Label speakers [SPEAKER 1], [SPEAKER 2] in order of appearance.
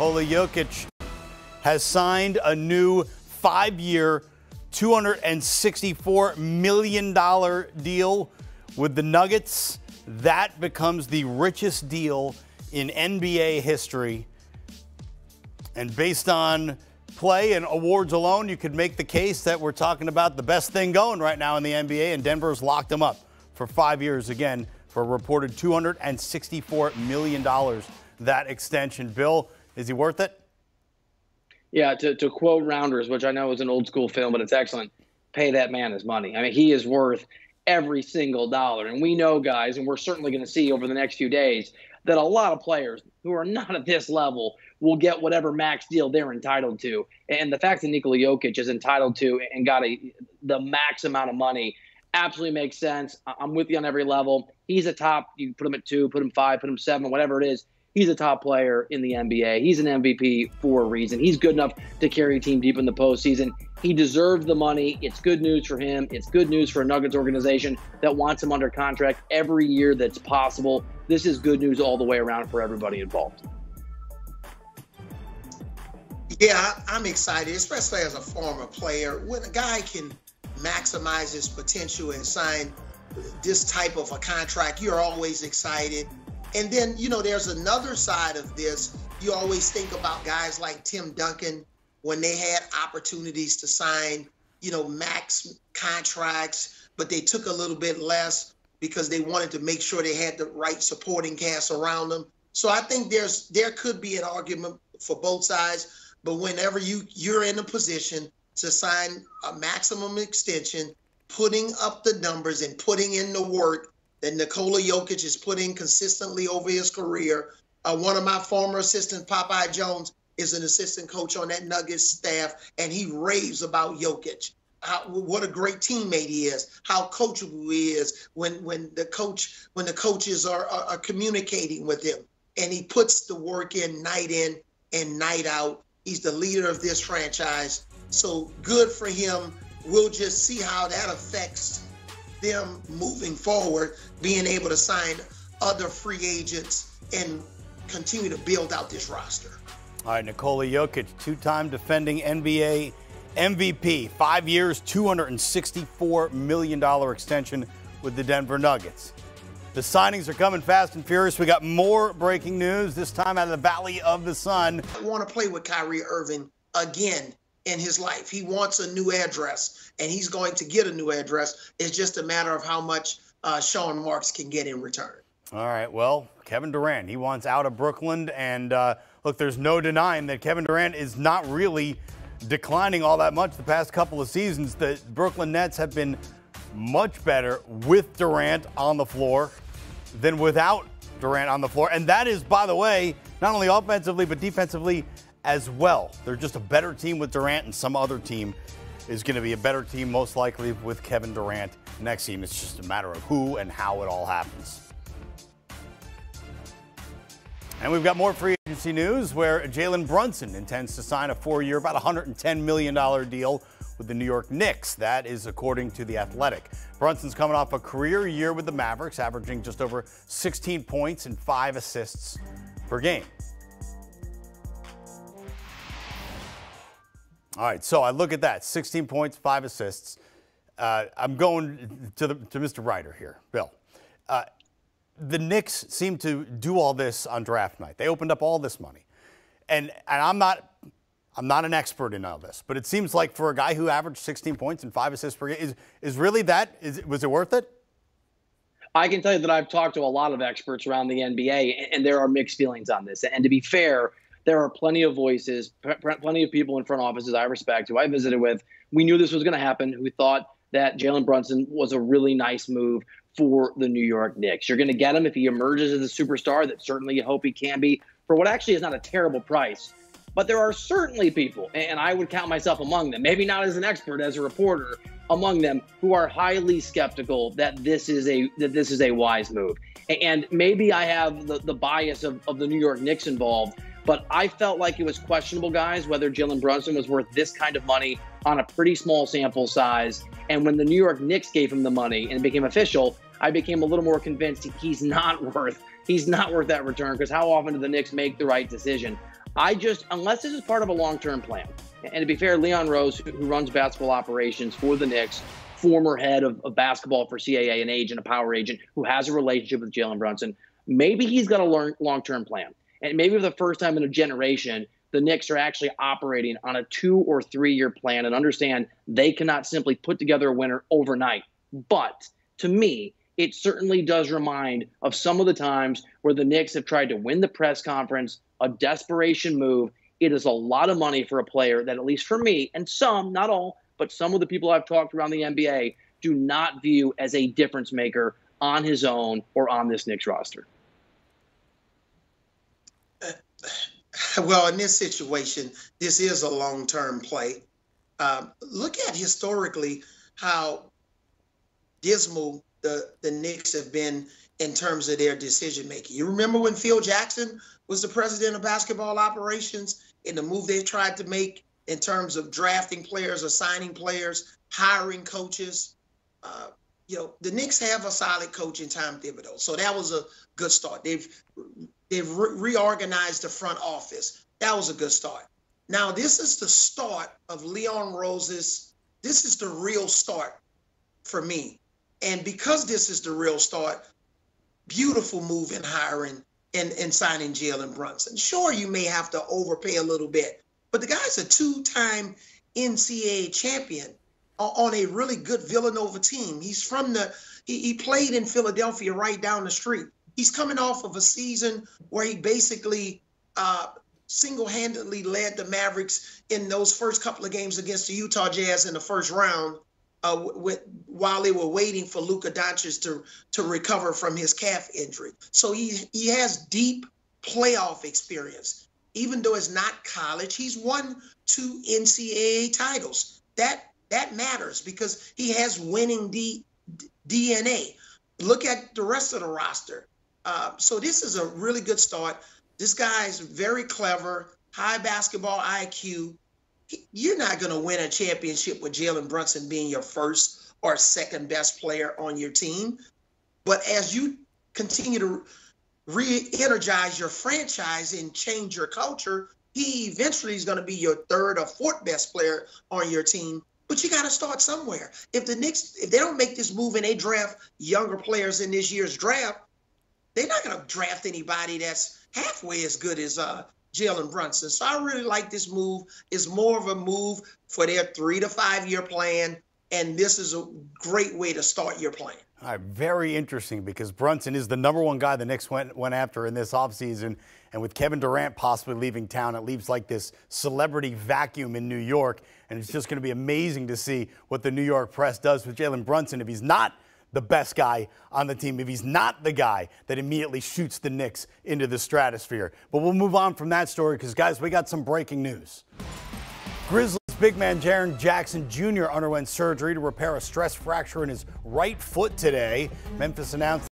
[SPEAKER 1] Nikola Jokic has signed a new 5-year, $264 million deal with the Nuggets. That becomes the richest deal in NBA history. And based on play and awards alone, you could make the case that we're talking about the best thing going right now in the NBA, and Denver's locked him up for 5 years again for a reported $264 million, that extension. Bill, is he worth it?
[SPEAKER 2] Yeah, to quote Rounders, which I know is an old school film, but it's excellent, pay that man his money. I mean, he is worth every single dollar. And we know, guys, and we're certainly going to see over the next few days, that a lot of players who are not at this level will get whatever max deal they're entitled to. And the fact that Nikola Jokic is entitled to and got the max amount of money absolutely makes sense. I'm with you on every level. He's a top, you put him at 2, put him 5, put him 7, whatever it is. He's a top player in the NBA. He's an MVP for a reason. He's good enough to carry a team deep in the postseason. He deserves the money. It's good news for him. It's good news for a Nuggets organization that wants him under contract every year that's possible. This is good news all the way around for everybody involved.
[SPEAKER 3] Yeah, I'm excited, especially as a former player. When a guy can maximize his potential and sign this type of a contract, you're always excited. And then, you know, there's another side of this. You always think about guys like Tim Duncan when they had opportunities to sign, you know, max contracts, but they took a little bit less because they wanted to make sure they had the right supporting cast around them. So I think there could be an argument for both sides. But whenever you're in a position to sign a maximum extension, putting up the numbers and putting in the work that Nikola Jokic is putting consistently over his career. One of my former assistants, Popeye Jones, is an assistant coach on that Nuggets staff, and he raves about Jokic. What a great teammate he is, how coachable he is when the coaches are communicating with him, and he puts the work in and night out. He's the leader of this franchise, so good for him. We'll just see how that affects them moving forward, being able to sign other free agents and continue to build out this roster.
[SPEAKER 1] All right, Nikola Jokic, 2-time defending NBA MVP, 5 years, $264 million extension with the Denver Nuggets. The signings are coming fast and furious. We got more breaking news, this time out of the Valley of the Sun.
[SPEAKER 3] I want to play with Kyrie Irving again in his life. He wants a new address, and he's going to get a new address. It's just a matter of how much Sean Marks can get in return.
[SPEAKER 1] All right, well, Kevin Durant, he wants out of Brooklyn, and look, there's no denying that Kevin Durant is not really declining all that much the past couple of seasons. The Brooklyn Nets have been much better with Durant on the floor than without Durant on the floor, and that is, by the way, not only offensively but defensively as well. They're just a better team with Durant, and some other team is going to be a better team, most likely, with Kevin Durant next season. It's just a matter of who and how it all happens. And we've got more free agency news where Jalen Brunson intends to sign a 4-year, about $110 million deal with the New York Knicks. That is according to The Athletic. Brunson's coming off a career year with the Mavericks, averaging just over 16 points and 5 assists per game. All right, so I look at that, 16 points, 5 assists. I'm going to Mr. Ryder here, Bill. The Knicks seem to do all this on draft night. They opened up all this money. And I'm not an expert in all this, but it seems like for a guy who averaged 16 points and 5 assists per game, was it worth it?
[SPEAKER 2] I can tell you that I've talked to a lot of experts around the NBA, and there are mixed feelings on this. And to be fair, there are plenty of voices, plenty of people in front offices I respect, who I visited with. We knew this was going to happen, who thought that Jalen Brunson was a really nice move for the New York Knicks. You're going to get him if he emerges as a superstar, that certainly you hope he can be, for what actually is not a terrible price. But there are certainly people, and I would count myself among them, maybe not as an expert, as a reporter, among them, who are highly skeptical that this is a wise move. And maybe I have the bias of the New York Knicks involved, but I felt like it was questionable, guys, whether Jalen Brunson was worth this kind of money on a pretty small sample size. And when the New York Knicks gave him the money and it became official, I became a little more convinced he's not worth that return, because how often do the Knicks make the right decision? Unless this is part of a long-term plan, and to be fair, Leon Rose, who runs basketball operations for the Knicks, former head of basketball for CAA, an agent, a power agent, who has a relationship with Jalen Brunson, maybe he's got a long-term plan. And maybe for the first time in a generation, the Knicks are actually operating on a 2 or 3 year plan and understand they cannot simply put together a winner overnight. But to me, it certainly does remind of some of the times where the Knicks have tried to win the press conference, a desperation move. It is a lot of money for a player that, at least for me, and some, not all, but some of the people I've talked around the NBA do not view as a difference maker on his own or on this Knicks roster.
[SPEAKER 3] Well, in this situation, this is a long-term play. Look at historically how dismal the Knicks have been in terms of their decision-making. You remember when Phil Jackson was the president of basketball operations and the move they tried to make in terms of drafting players or signing players, hiring coaches? The Knicks have a solid coach in Tom Thibodeau, so that was a good start. They've reorganized the front office. That was a good start. Now, this is the start of Leon Rose's. This is the real start for me. And because this is the real start, beautiful move in hiring and signing Jalen Brunson. Sure, you may have to overpay a little bit, but the guy's a 2-time NCAA champion on a really good Villanova team. He's from he played in Philadelphia right down the street. He's coming off of a season where he basically single-handedly led the Mavericks in those first couple of games against the Utah Jazz in the first round while they were waiting for Luka Doncic to recover from his calf injury. So he has deep playoff experience. Even though it's not college, he's won 2 NCAA titles. That matters because he has winning DNA. Look at the rest of the roster. So this is a really good start. This guy's very clever, high basketball IQ. You're not going to win a championship with Jalen Brunson being your first or second best player on your team. But as you continue to re-energize your franchise and change your culture, he eventually is going to be your third or fourth best player on your team. But you got to start somewhere. If the Knicks, if they don't make this move and they draft younger players in this year's draft, they're not going to draft anybody that's halfway as good as Jalen Brunson. So I really like this move. It's more of a move for their 3 to 5 year plan, and this is a great way to start your plan.
[SPEAKER 1] All right, very interesting because Brunson is the #1 guy the Knicks went after in this offseason. And with Kevin Durant possibly leaving town, it leaves like this celebrity vacuum in New York. And it's just going to be amazing to see what the New York press does with Jalen Brunson if he's not the best guy on the team, if he's not the guy that immediately shoots the Knicks into the stratosphere. But we'll move on from that story because, guys, we got some breaking news. Grizzlies big man Jaren Jackson Jr. underwent surgery to repair a stress fracture in his right foot today. Memphis announced